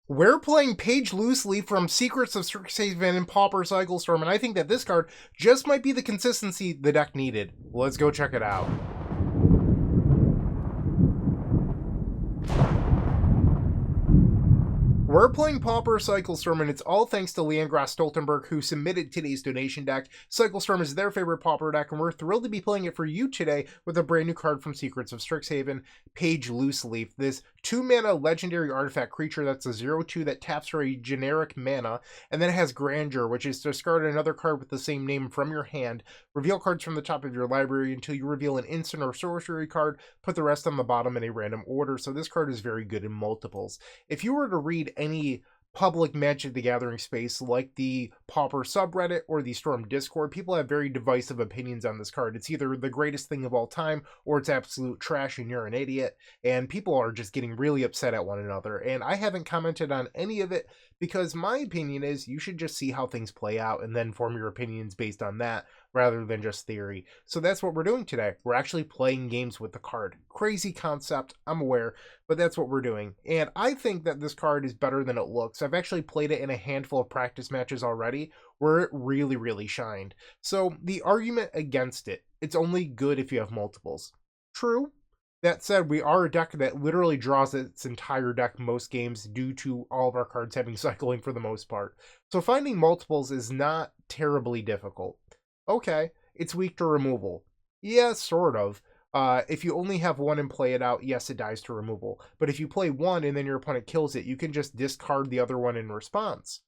We're playing Page loosely from Secrets of Strixhaven and Pauper Storm, and I think that this card just might be the consistency the deck needed. Let's go check it out. We're playing Pauper Storm, and it's all thanks to Leandra Stoltenberg, who submitted today's donation deck. Storm is their favorite Pauper deck, and we're thrilled to be playing it for you today with a brand new card from Secrets of Strixhaven, Page Looseleaf. This 2-mana legendary artifact creature that's a 0/2 that taps for a generic mana, and then it has Grandeur, which is to discard another card with the same name from your hand, reveal cards from the top of your library until you reveal an instant or sorcery card, put the rest on the bottom in a random order. So this card is very good in multiples. If you were to read any public Magic the Gathering space like the Pauper subreddit or the Storm Discord, people have very divisive opinions on this card. It's either the greatest thing of all time or it's absolute trash and you're an idiot, and people are just getting really upset at one another. And I haven't commented on any of it because my opinion is you should just see how things play out and then form your opinions based on that rather than just theory. So that's what we're doing today. We're actually playing games with the card. Crazy concept, I'm aware, but that's what we're doing. And I think that this card is better than it looks. I've actually played it in a handful of practice matches already where it really shined. So the argument against it, it's only good if you have multiples. True. That said, we are a deck that literally draws its entire deck most games due to all of our cards having cycling for the most part. So finding multiples is not terribly difficult. Okay, it's weak to removal. Yeah, sort of. If you only have one and play it out, yes, it dies to removal. But if you play one and then your opponent kills it, you can just discard the other one in response.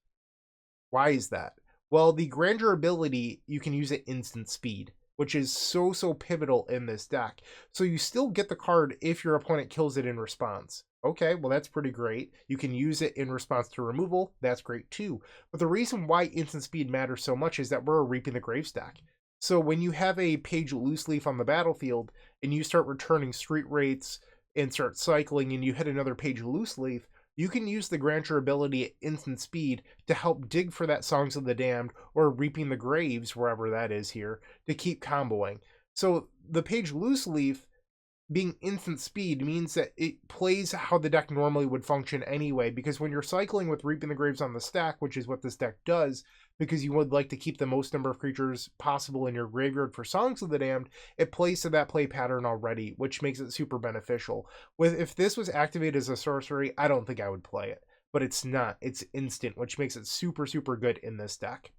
Why is that? Well, the Grandeur ability, you can use it instant speed, which is so pivotal in this deck. So you still get the card if your opponent kills it in response. Okay, well that's pretty great. You can use it in response to removal. That's great too. But the reason why instant speed matters so much is that we're a Reaping the Graves deck. So when you have a Page Looseleaf on the battlefield and you start returning street rates and start cycling and you hit another Page Looseleaf, you can use the Grandeur ability at instant speed to help dig for that Songs of the Damned or Reaping the Graves, wherever that is here, to keep comboing. So the Page Looseleaf being instant speed means that it plays how the deck normally would function anyway, because when you're cycling with Reaping the Graves on the stack, which is what this deck does, because you would like to keep the most number of creatures possible in your graveyard for Songs of the Damned, it plays to that play pattern already, which makes it super beneficial. If this was activated as a sorcery, I don't think I would play it, but it's not. It's instant, which makes it super good in this deck.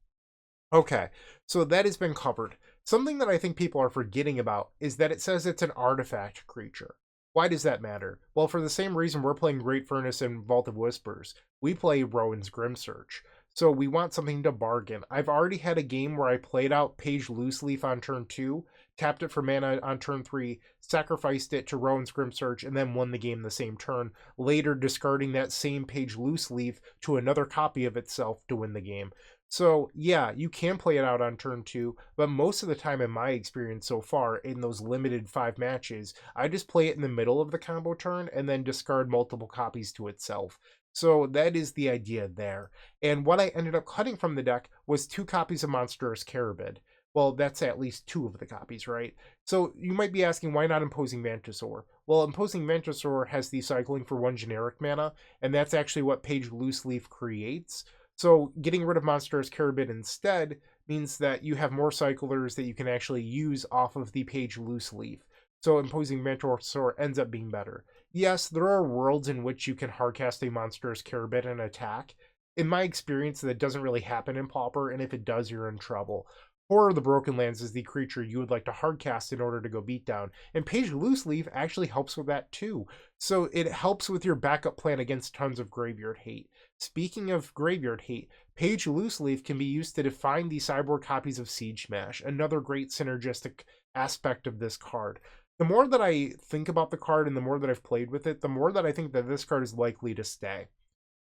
Okay, so that has been covered. Something that I think people are forgetting about is that it says it's an artifact creature. Why does that matter? Well, for the same reason we're playing Great Furnace and Vault of Whispers. We play Rowan's Grimsearch. So we want something to bargain. I've already had a game where I played out Page Looseleaf on turn 2, tapped it for mana on turn 3, sacrificed it to Rowan's Grimsearch, and then won the game the same turn, later discarding that same Page Looseleaf to another copy of itself to win the game. So yeah, you can play it out on turn 2, but most of the time in my experience so far in those limited 5 matches, I just play it in the middle of the combo turn and then discard multiple copies to itself. So that is the idea there. And what I ended up cutting from the deck was 2 copies of Monstrous Carabid. Well, that's at least 2 of the copies, right? So you might be asking, why not Imposing Mantisaur? Well, Imposing Mantisaur has the cycling for 1 generic mana, and that's actually what Page Looseleaf creates. So getting rid of Monstrous Carabid instead means that you have more cyclers that you can actually use off of the Page Looseleaf. So Imposing Mantisaur ends up being better. Yes, there are worlds in which you can hardcast a Monstrous Carabid and attack. In my experience, that doesn't really happen in Pauper, and if it does, you're in trouble. Horror of the Broken Lands is the creature you would like to hardcast in order to go beat down. And Page Looseleaf actually helps with that too. So it helps with your backup plan against tons of graveyard hate. Speaking of graveyard hate, Page Looseleaf can be used to define the sideboard copies of Siege Smash, another great synergistic aspect of this card. The more that I think about the card and the more that I've played with it, the more that I think that this card is likely to stay.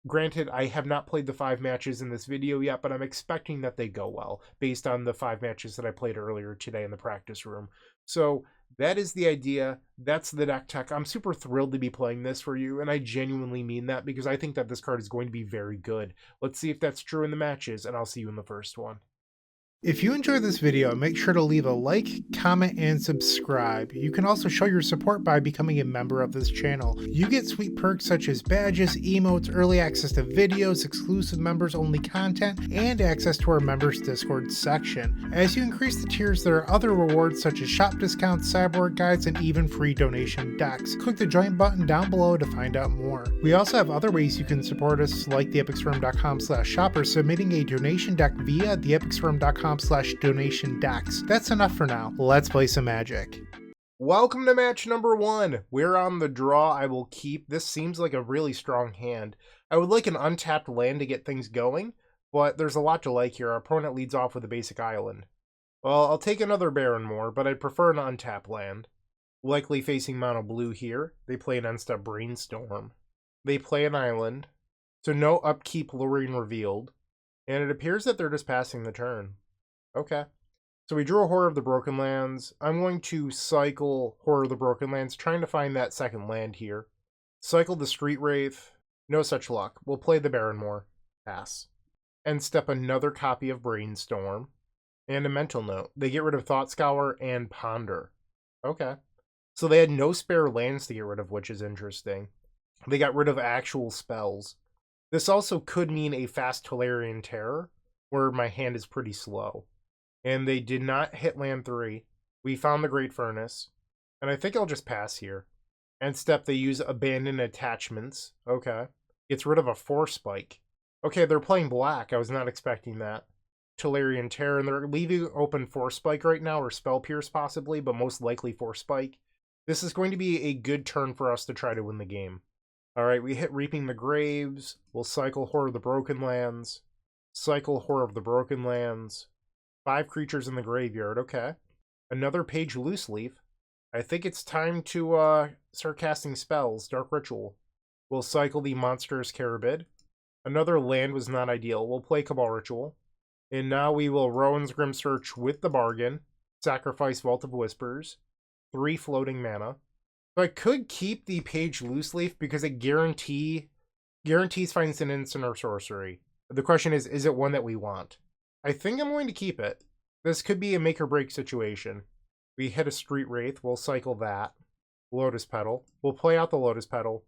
Granted, I have not played the 5 matches in this video yet, but I'm expecting that they go well based on the 5 matches that I played earlier today in the practice room. So that is the idea. That's the deck tech. I'm super thrilled to be playing this for you, and I genuinely mean that because I think that this card is going to be very good. Let's see if that's true in the matches, and I'll see you in the first one. If you enjoyed this video, make sure to leave a like, comment, and subscribe. You can also show your support by becoming a member of this channel. You get sweet perks such as badges, emotes, early access to videos, exclusive members-only content, and access to our members Discord section. As you increase the tiers, there are other rewards such as shop discounts, sideboard guides, and even free donation decks. Click the join button down below to find out more. We also have other ways you can support us, like theepicstorm.com/shop or submitting a donation deck via theepicstorm.com/donation decks. That's enough for now. Let's play some Magic. Welcome to match number 1. We're on the draw. I will keep. This seems like a really strong hand. I would like an untapped land to get things going, but there's a lot to like here. Our opponent leads off with a basic island. Well, I'll take another Baron more, but I'd prefer an untapped land. Likely facing mono blue here. They play an end-step Brainstorm. They play an island, so no upkeep luring revealed. And it appears that they're just passing the turn. Okay. So we drew a Horror of the Broken Lands. I'm going to cycle Horror of the Broken Lands, trying to find that second land here. Cycle the Street Wraith. No such luck. We'll play the Barrenmoor. Pass. And step another copy of Brainstorm. And a mental note. They get rid of Thought Scour and Ponder. Okay. So they had no spare lands to get rid of, which is interesting. They got rid of actual spells. This also could mean a fast Tolarian Terror, where my hand is pretty slow. And they did not hit land 3. We found the Great Furnace. And I think I'll just pass here. End step, they use Abandoned Attachments. Okay. Gets rid of a Force Spike. Okay, they're playing black. I was not expecting that. Tolarian Terror, and they're leaving open Force Spike right now, or Spell Pierce possibly, but most likely Force Spike. This is going to be a good turn for us to try to win the game. Alright, we hit Reaping the Graves. We'll cycle Horror of the Broken Lands. Cycle Horror of the Broken Lands. 5 creatures in the graveyard. Okay. Another Page Loose Leaf. I think it's time to start casting spells. Dark Ritual. We'll cycle the Monstrous Carabid. Another land was not ideal. We'll play Cabal Ritual. And now we will Rowan's Grim Search with the bargain. Sacrifice Vault of Whispers. 3 floating mana. So I could keep the Page Loose Leaf because it guarantees finds an instant or sorcery. The question is it one that we want? I think I'm going to keep it. This could be a make or break situation. We hit a Street Wraith, we'll cycle that. Lotus Petal. We'll play out the Lotus Petal.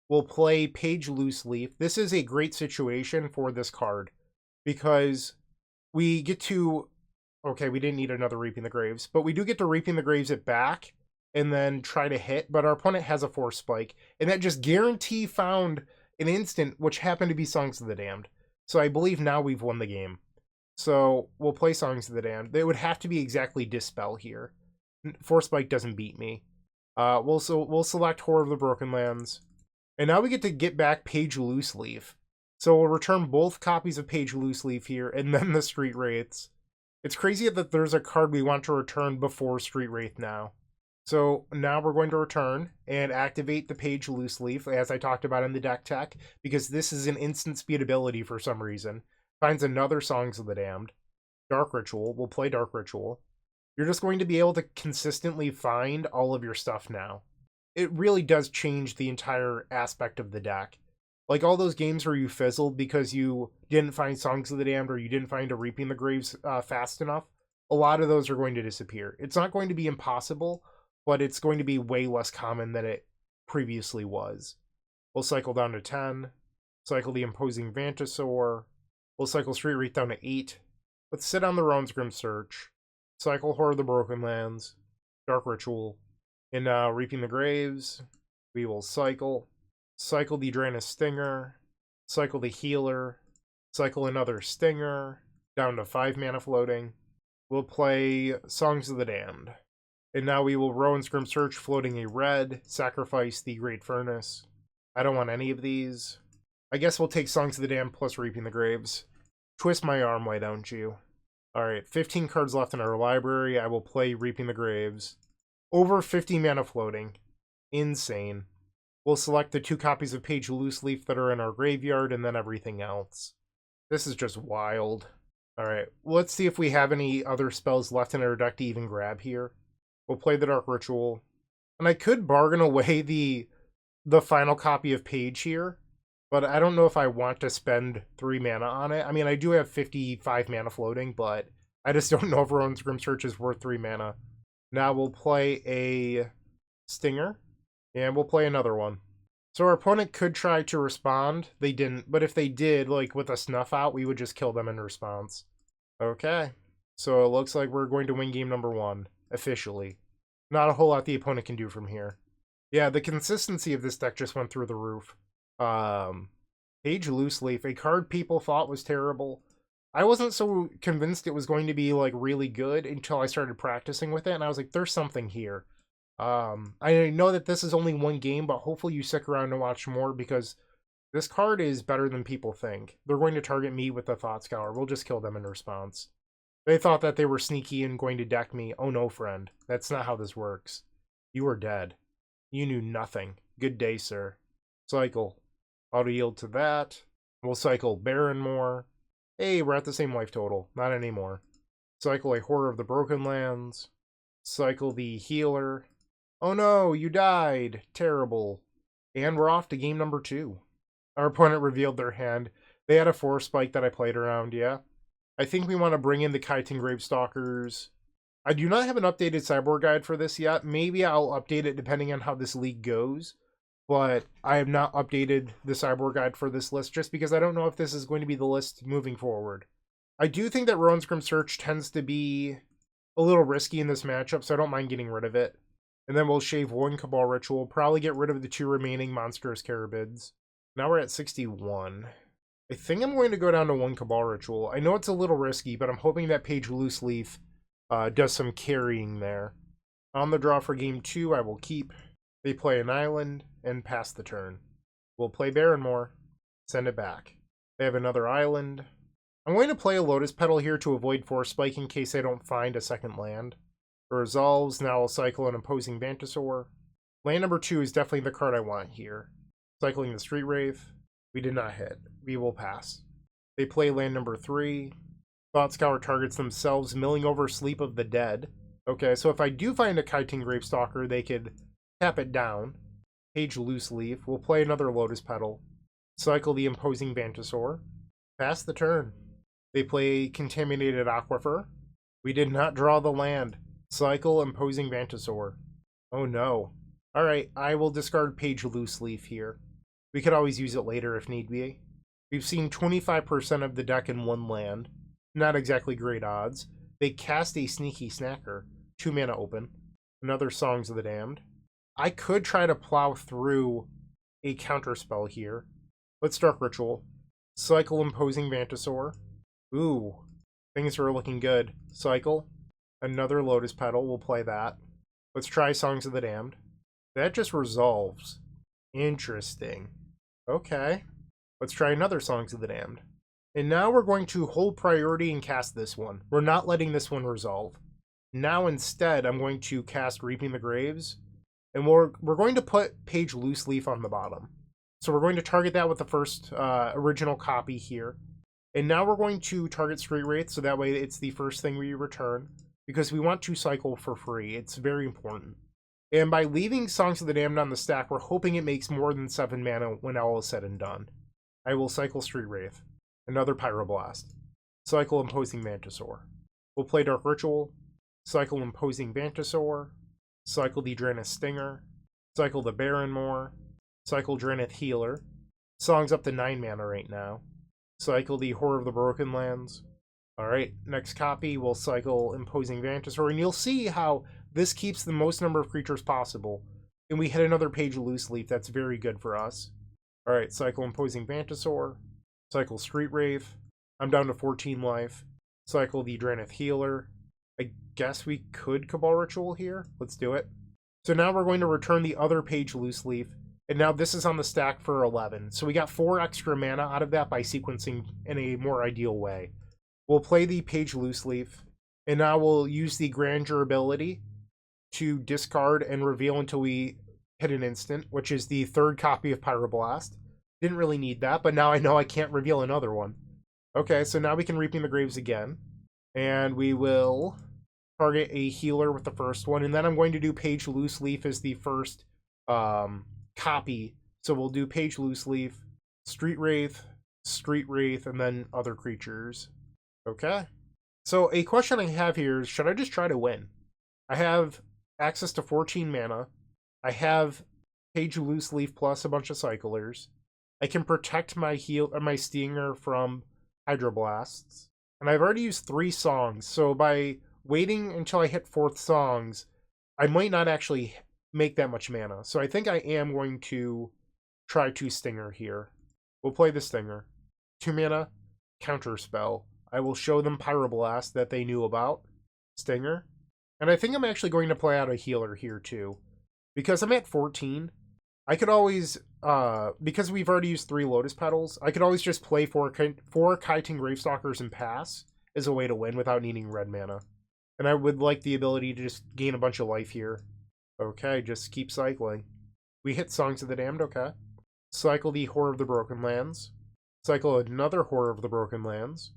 We'll play Page Loose Leaf. This is a great situation for this card because we get to... Okay, we didn't need another Reaping the Graves, but we do get to Reaping the Graves it back and then try to hit, but our opponent has a Force Spike, and that just guarantee found an instant, which happened to be Songs of the Damned. So I believe now we've won the game. So we'll play Songs of the Damned. They would have to be exactly Dispel here. Force Spike doesn't beat me. We'll select Horror of the Broken Lands. And now we get back Page Loose Leaf. So we'll return both copies of Page Loose Leaf here, and then the Street Wraiths. It's crazy that there's a card we want to return before Street Wraith now. So now we're going to return and activate the Page Loose Leaf, as I talked about in the deck tech, because this is an instant speed ability for some reason. Finds another Songs of the Damned. Dark Ritual. We'll play Dark Ritual. You're just going to be able to consistently find all of your stuff now. It really does change the entire aspect of the deck. Like all those games where you fizzled because you didn't find Songs of the Damned or you didn't find a Reaping the Graves fast enough, a lot of those are going to disappear. It's not going to be impossible, but it's going to be way less common than it previously was. We'll cycle down to 10. Cycle the Imposing Vantasaur. We'll cycle Street Wraith down to 8. Let's sit on the Rowan's Grim Search. Cycle Horror of the Broken Lands. Dark Ritual. And Reaping the Graves. We will cycle. Cycle the Draenei Stinger. Cycle the Healer. Cycle another Stinger. Down to 5 mana floating. We'll play Songs of the Damned. And now we will Rowan's Grim Search, floating a red, sacrifice the Great Furnace. I don't want any of these. I guess we'll take Songs of the Damned plus Reaping the Graves. Twist my arm, why don't you? Alright, 15 cards left in our library. I will play Reaping the Graves. Over 50 mana floating. Insane. We'll select the 2 copies of Page Loose Leaf that are in our graveyard and then everything else. This is just wild. Alright, let's see if we have any other spells left in our deck to even grab here. We'll play the Dark Ritual. And I could bargain away the final copy of Page here, but I don't know if I want to spend 3 mana on it. I mean, I do have 55 mana floating, but I just don't know if Rowan's Grim Search is worth 3 mana. Now we'll play a Stinger, and we'll play another one. So our opponent could try to respond. They didn't, but if they did, like with a Snuff Out, we would just kill them in response. Okay, so it looks like we're going to win game number 1, officially. Not a whole lot the opponent can do from here. Yeah, the consistency of this deck just went through the roof. Page Loose Leaf, a card people thought was terrible. I wasn't so convinced it was going to be like really good until I started practicing with it, and I was like, there's something here. I know that this is only one game, but hopefully you stick around to watch more because this card is better than people think. They're going to target me with the Thought Scour. We'll just kill them in response. They thought that they were sneaky and going to deck me. Oh no, friend. That's not how this works. You are dead. You knew nothing. Good day, sir. Cycle. Auto yield to that. We'll cycle Baron more. Hey, we're at the same life total. Not anymore. Cycle a Horror of the Broken Lands. Cycle the Healer. Oh no, you died. Terrible. And we're off to game number 2. Our opponent revealed their hand. They had a Force Spike that I played around, yeah. I think we want to bring in the Chitin Gravestalkers. I do not have an updated sideboard guide for this yet. Maybe I'll update it depending on how this league goes. But I have not updated the sideboard guide for this list just because I don't know if this is going to be the list moving forward. I do think that Rowan's Grim Search tends to be a little risky in this matchup, so I don't mind getting rid of it. And then we'll shave 1 Cabal Ritual, probably get rid of the 2 remaining Monstrous Carabids. Now we're at 61. I think I'm going to go down to 1 Cabal Ritual. I know it's a little risky, but I'm hoping that Page Loose Leaf does some carrying there. On the draw for game 2, I will keep. They play an island and pass the turn. We'll play Barrenmore. Send it back. They have another island. I'm going to play a Lotus Petal here to avoid Force Spike in case I don't find a second land. It resolves. Now I'll cycle an Imposing Vantasaur. Land number 2 is definitely the card I want here. Cycling the Street Wraith. We did not hit. We will pass. They play land number 3. Thought Scour targets themselves, milling over Sleep of the Dead. Okay, so if I do find a Chitin Gravestalker, they could tap it down. Page Loose Leaf. We'll play another Lotus Petal. Cycle the Imposing Vantasaur. Pass the turn. They play Contaminated Aquifer. We did not draw the land. Cycle Imposing Vantasaur. Oh no. Alright, I will discard Page Loose Leaf here. We could always use it later if need be. We've seen 25% of the deck in 1 land. Not exactly great odds. They cast a Sneaky Snacker. 2 mana open. Another Songs of the Damned. I could try to plow through a counterspell here. Let's Dark Ritual. Cycle Imposing Vantasaur. Ooh, things are looking good. Cycle. Another Lotus Petal. We'll play that. Let's try Songs of the Damned. That just resolves. Interesting. Okay. Let's try another Songs of the Damned. And now we're going to hold priority and cast this one. We're not letting this one resolve. Now instead, I'm going to cast Reaping the Graves. And we're going to put Page Loose Leaf on the bottom. So we're going to target that with the first original copy here. And now we're going to target Street Wraith, so that way it's the first thing we return. Because we want to cycle for free. It's very important. And by leaving Songs of the Damned on the stack, we're hoping it makes more than 7 mana when all is said and done. I will cycle Street Wraith. Another Pyroblast. Cycle Imposing Vantasaur. We'll play Dark Ritual. Cycle Imposing Vantasaur. Cycle the Drannith Stinger. Cycle the Barrenmore. Cycle Drannith Healer. Song's up to 9 mana right now. Cycle the Horror of the Broken Lands. Alright, next copy, we'll cycle Imposing Vantasaur, and you'll see how this keeps the most number of creatures possible. And we hit another Page Loose Leaf, that's very good for us. Alright, cycle Imposing Vantasaur. Cycle Street Wraith. I'm down to 14 life. Cycle the Drannith Healer. I guess we could Cabal Ritual here. Let's do it. So now we're going to return the other Page Loose Leaf. And now this is on the stack for 11. So we got 4 extra mana out of that by sequencing in a more ideal way. We'll play the Page Loose Leaf. And now we'll use the Grandeur ability to discard and reveal until we hit an instant, which is the 3rd copy of Pyroblast. Didn't really need that, but now I know I can't reveal another one. Okay, so now we can Reaping the Graves again. And we will target a healer with the first one. And then I'm going to do Page Loose Leaf as the first copy. So we'll do Page Loose Leaf, Street Wraith, and then other creatures. Okay. So a question I have here is, should I just try to win? I have access to 14 mana. I have Page Loose Leaf plus a bunch of cyclers. I can protect my my Stinger from Hydroblasts. And I've already used 3 songs, so by waiting until I hit 4th songs, I might not actually make that much mana. So I think I am going to try to Stinger here. We'll play the Stinger. 2 mana, Counterspell. I will show them Pyroblast that they knew about. Stinger. And I think I'm actually going to play out a healer here too. Because I'm at 14, I could always, because we've already used 3 Lotus Petals, I could always just play 4 Kiting Gravestalkers and pass as a way to win without needing red mana. And I would like the ability to just gain a bunch of life here. Okay, just keep cycling. We hit Songs of the Damned, okay. Cycle the Horror of the Broken Lands. Cycle another Horror of the Broken Lands.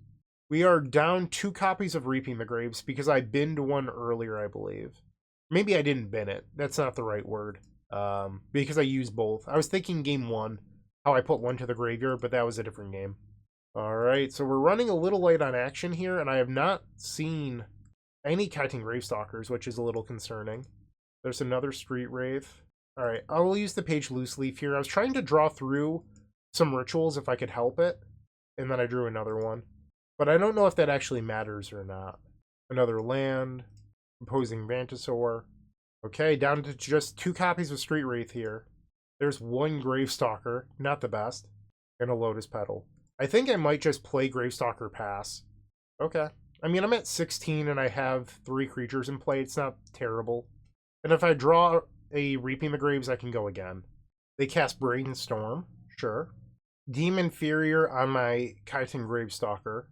We are down 2 copies of Reaping the Graves because I binned one earlier, I believe. Maybe I didn't bin it. That's not the right word. Because I used both. I was thinking game 1, how I put one to the graveyard, but that was a different game. Alright, so we're running a little late on action here, and I have not seen any Kiting Gravestalkers, which is a little concerning. There's another Street Wraith. Alright, I will use the Page Loose Leaf here. I was trying to draw through some rituals if I could help it, and then I drew another one. But I don't know if that actually matters or not. Another land. Imposing Vantasaur. Okay, down to just 2 copies of Street Wraith here. There's 1 Gravestalker, not the best, and a Lotus Petal. I think I might just play Gravestalker pass. Okay. I mean, I'm at 16 and I have 3 creatures in play. It's not terrible. And if I draw a Reaping the Graves, I can go again. They cast Brainstorm, sure. Deem Inferior on my Kiting Gravestalker.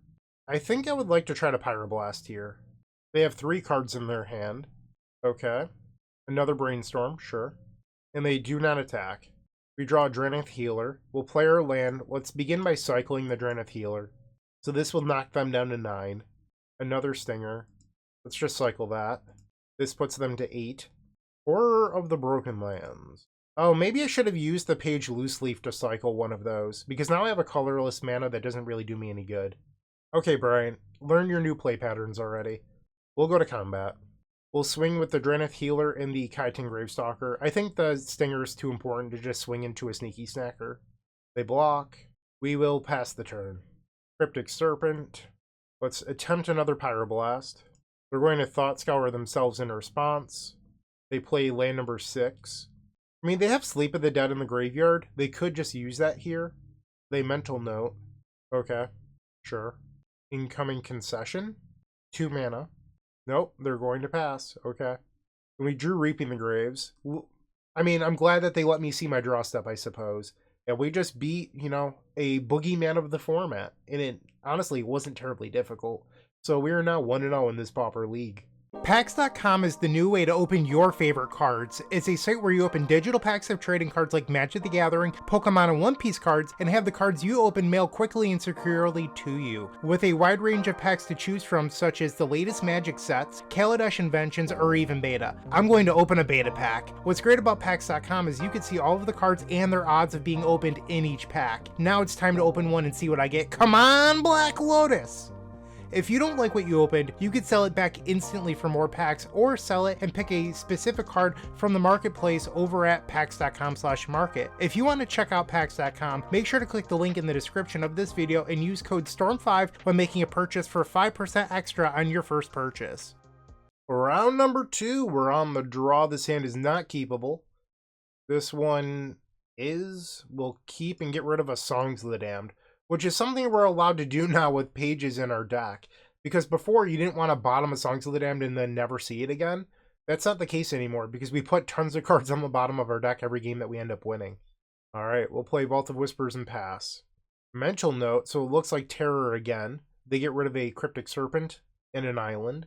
I think I would like to try to Pyroblast here. They have 3 cards in their hand. Okay. Another Brainstorm, sure. And they do not attack. We draw a Drenith Healer. We'll play our land. Let's begin by cycling the Drenith Healer. So this will knock them down to 9. Another Stinger. Let's just cycle that. This puts them to 8. Horror of the Broken Lands. Oh, maybe I should have used the Page Loose Leaf to cycle one of those, because now I have a colorless mana that doesn't really do me any good. Okay, Brian, learn your new play patterns already. We'll go to combat. We'll swing with the Drenith Healer and the Kiting Gravestalker. I think the Stinger is too important to just swing into a Sneaky Snacker. They block. We will pass the turn. Cryptic Serpent. Let's attempt another Pyroblast. They're going to Thought Scour themselves in response. They play land number 6. I mean, they have Sleep of the Dead in the graveyard. They could just use that here. They Mental Note. Okay, sure. Incoming Concession. 2 mana. Nope, they're going to pass. Okay. And we drew Reaping the Graves. I mean, I'm glad that they let me see my draw step, I suppose. And we just beat, you know, a boogeyman of the format. And it honestly wasn't terribly difficult. So we are now 1-0 in this Pauper League. Packs.com is the new way to open your favorite cards. It's a site where you open digital packs of trading cards like Magic the Gathering, Pokemon, and One Piece cards, and have the cards you open mailed quickly and securely to you. With a wide range of packs to choose from, such as the latest Magic sets, Kaladesh Inventions, or even Beta. I'm going to open a Beta pack. What's great about Packs.com is you can see all of the cards and their odds of being opened in each pack. Now it's time to open one and see what I get. Come on, Black Lotus! If you don't like what you opened, you could sell it back instantly for more packs, or sell it and pick a specific card from the marketplace over at packs.com/market. If you want to check out packs.com, make sure to click the link in the description of this video and use code STORM5 when making a purchase for 5% extra on your first purchase. Round number 2, we're on the draw. This hand is not keepable. This one is. We'll keep and get rid of a Songs of the Damned, which is something we're allowed to do now with pages in our deck. Because before, you didn't want to bottom a Songs of the Damned and then never see it again. That's not the case anymore, because we put tons of cards on the bottom of our deck every game that we end up winning. Alright, we'll play Vault of Whispers and pass. Mental Note, so it looks like Terror again. They get rid of a Cryptic Serpent and an Island.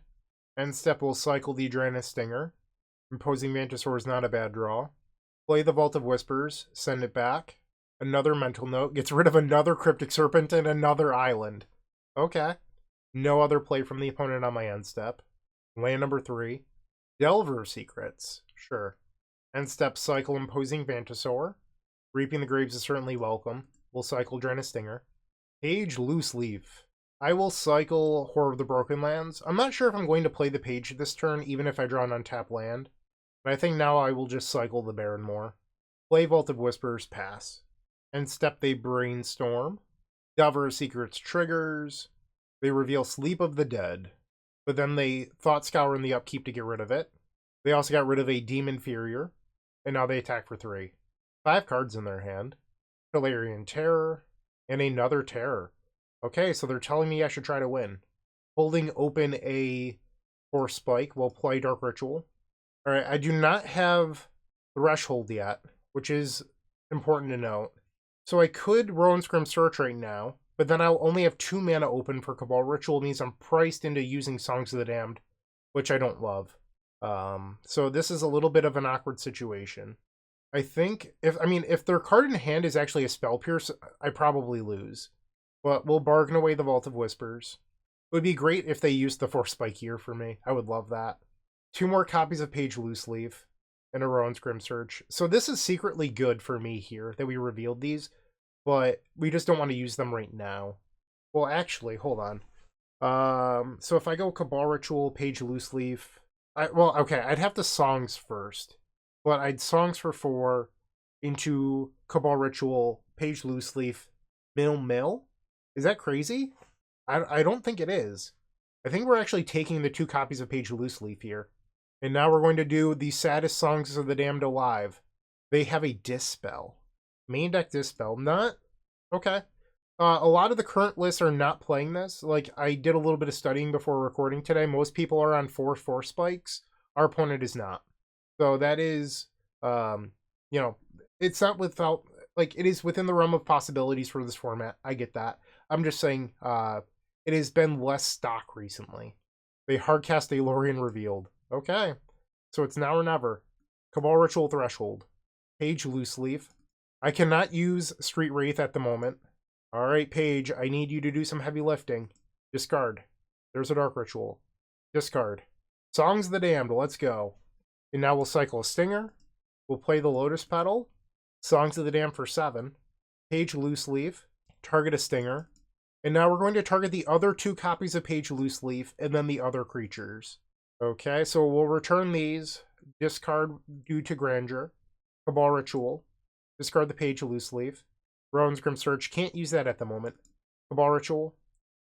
End step, will cycle the Drenith Stinger. Imposing Vantasaur is not a bad draw. Play the Vault of Whispers, send it back. Another Mental Note, gets rid of another Cryptic Serpent and another Island. Okay. No other play from the opponent on my end step. Land number 3. Delver Secrets. Sure. End step, cycle Imposing Vantasaur. Reaping the Graves is certainly welcome. We'll cycle Drenith Stinger. Page Loose Leaf. I will cycle Horror of the Broken Lands. I'm not sure if I'm going to play the Page this turn, even if I draw an untapped land. But I think now I will just cycle the Baron more. Play Vault of Whispers, pass. And step they Brainstorm. Discover Secrets triggers. They reveal Sleep of the Dead. But then they Thought Scour in the upkeep to get rid of it. They also got rid of a Demon Inferior. And now they attack for 3. 5 cards in their hand. Galarian Terror. And another Terror. Okay, so they're telling me I should try to win. Holding open a Force Spike will play Dark Ritual. Alright, I do not have Threshold yet, which is important to note. So I could Rowan's Grim Search right now, but then I'll only have 2 mana open for Cabal Ritual. It means I'm priced into using Songs of the Damned, which I don't love. So this is a little bit of an awkward situation. I think, if their card in hand is actually a Spell Pierce, I probably lose. But we'll bargain away the Vault of Whispers. It would be great if they used the Force Spike here for me. I would love that. 2 more copies of Page Loose Leaf and a Rowan's Grim Search. So this is secretly good for me here that we revealed these, but we just don't want to use them right now. Well, actually, hold on. So if I go Cabal Ritual, Page Loose Leaf, I'd have to Songs first, but I'd Songs for 4 into Cabal Ritual, Page Loose Leaf, Mill. Is that crazy? I don't think it is. I think we're actually taking the 2 copies of Page Loose Leaf here. And now we're going to do the saddest Songs of the Damned alive. They have a Dispel. Main deck Dispel. Not... Okay. A lot of the current lists are not playing this. Like, I did a little bit of studying before recording today. Most people are on 4 Force Spikes. Our opponent is not. So that is... it's not without... Like, it is within the realm of possibilities for this format. I get that. I'm just saying, it has been less stock recently. They hardcast a Lorien Revealed. Okay. So it's now or never. Cabal Ritual Threshold. Page Loose Leaf. I cannot use Street Wraith at the moment. Alright, Page, I need you to do some heavy lifting. Discard. There's a Dark Ritual. Discard. Songs of the Damned, let's go. And now we'll cycle a Stinger. We'll play the Lotus Petal. Songs of the Damned for 7. Page Loose Leaf. Target a Stinger. And now we're going to target the other 2 copies of Page Loose Leaf and then the other creatures. Okay, so we'll return these. Discard due to Grandeur. Cabal Ritual. Discard the Page Loose Leaf. Rowan's Grim Search. Can't use that at the moment. Cabal Ritual.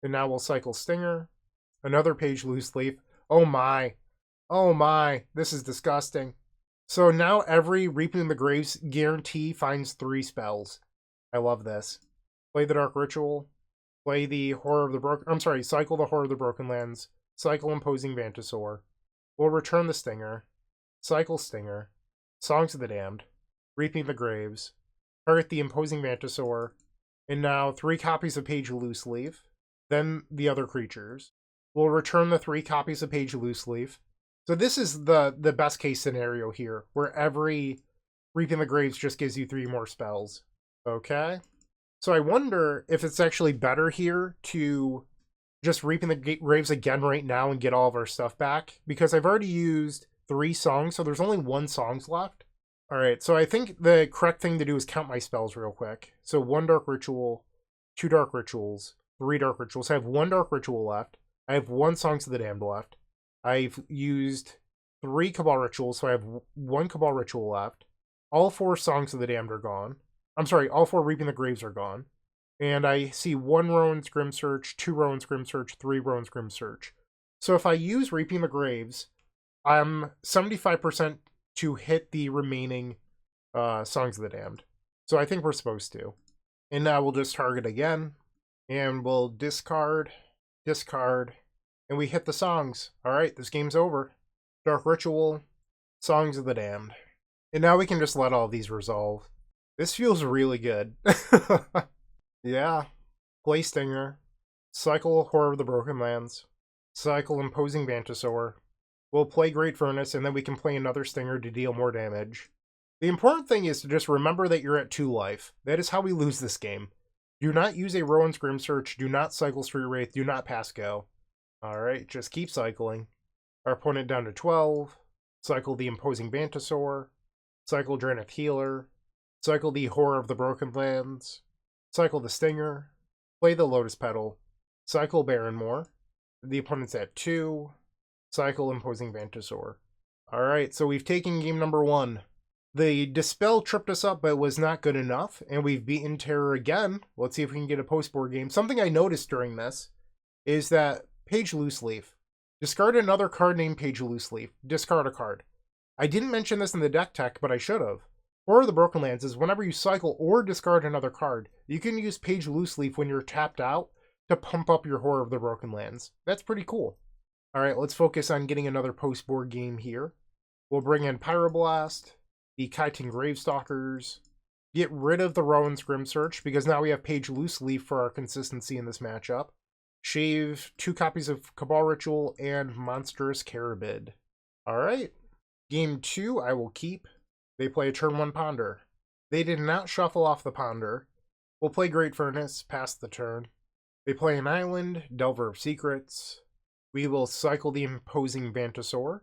And now we'll cycle Stinger. Another Page Loose Leaf. Oh my. Oh my. This is disgusting. So now every Reaping the Graves guarantee finds 3 spells. I love this. Play the Dark Ritual. Play the Horror of the Broken... I'm sorry, cycle the Horror of the Broken Lands. Cycle Imposing Vantasaur. We'll return the Stinger. Cycle Stinger. Songs of the Damned. Reaping the Graves. Target the Imposing Vantasaur. And now 3 copies of Page Loose Leaf. Then the other creatures. We'll return the 3 copies of Page Loose Leaf. So this is the best case scenario here, where every Reaping the Graves just gives you 3 more spells. Okay? So I wonder if it's actually better here to just Reaping the Graves again right now and get all of our stuff back, because I've already used 3 songs, so there's only 1 songs left. Alright, so I think the correct thing to do is count my spells real quick. So 1 Dark Ritual, 2 Dark Rituals, 3 Dark Rituals. I have 1 Dark Ritual left. I have 1 Songs of the Damned left. I've used 3 Cabal Rituals, so I have 1 Cabal Ritual left. All 4 Songs of the Damned are gone. I'm sorry, all 4 Reaping the Graves are gone. And I see 1 Rowan's Grim Search, 2 Rowan's Grim Search, 3 Rowan's Grim Search. So if I use Reaping the Graves, I'm 75% to hit the remaining Songs of the Damned. So I think we're supposed to. And now we'll just target again. And we'll discard, and we hit the songs. Alright, this game's over. Dark Ritual, Songs of the Damned. And now we can just let all of these resolve. This feels really good. Yeah. Play Stinger. Cycle Horror of the Broken Lands. Cycle Imposing Vantasaur. We'll play Great Furnace, and then we can play another Stinger to deal more damage. The important thing is to just remember that you're at 2 life. That is how we lose this game. Do not use a Rowan's Grim Search. Do not cycle Street Wraith. Do not pass go. Alright, just keep cycling. Our opponent down to 12. Cycle the Imposing Vantasaur. Cycle Dranith Healer. Cycle the Horror of the Broken Lands. Cycle the Stinger. Play the Lotus Petal. cycle Barrenmore. The opponent's at 2, cycle Imposing Vantasaur. Alright, so we've taken game number 1. The Dispel tripped us up, but was not good enough, and we've beaten Terror again. Let's see if we can get a post-board game. Something I noticed during this is that Page Loose Leaf. Discard another card named Page Loose Leaf. Discard a card. I didn't mention this in the deck tech, but I should have. Horror of the Broken Lands is whenever you cycle or discard another card, you can use Page Loose Leaf when you're tapped out to pump up your Horror of the Broken Lands. That's pretty cool. Alright, let's focus on getting another post-board game here. We'll bring in Pyroblast, the Chitin Gravestalkers, get rid of the Rowan's Grim Search, because now we have Page Loose Leaf for our consistency in this matchup. Shave 2 copies of Cabal Ritual and Monstrous Carabid. Alright, game 2 I will keep. They play a turn 1 Ponder. They did not shuffle off the Ponder. We'll play Great Furnace, pass the turn. They play an Island, Delver of Secrets. We will cycle the Imposing Vantasaur.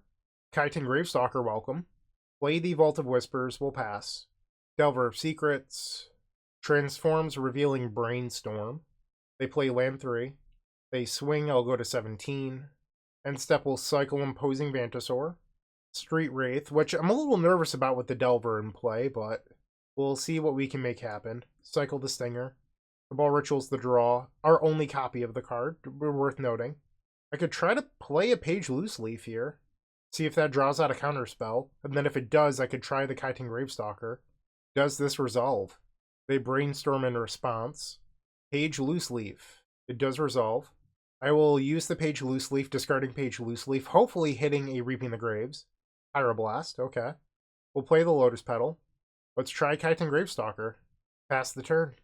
Chitin Gravestalker, welcome. Play the Vault of Whispers, we'll pass. Delver of Secrets. Transforms, revealing Brainstorm. They play land 3. They swing, I'll go to 17. End step will cycle Imposing Vantasaur. Street Wraith, which I'm a little nervous about with the Delver in play, but we'll see what we can make happen. Cycle the Stinger. Cabal Ritual's the draw. Our only copy of the card, worth noting. I could try to play a Page Loose Leaf here. See if that draws out a counterspell. And then if it does, I could try the Chitin Gravestalker. Does this resolve? They brainstorm in response. Page Loose Leaf. It does resolve. I will use the Page Loose Leaf, discarding Page Loose Leaf, hopefully hitting a Reaping the Graves. Pyroblast, okay. We'll play the Lotus Petal. Let's try Chitin Gravestalker. Pass the turn.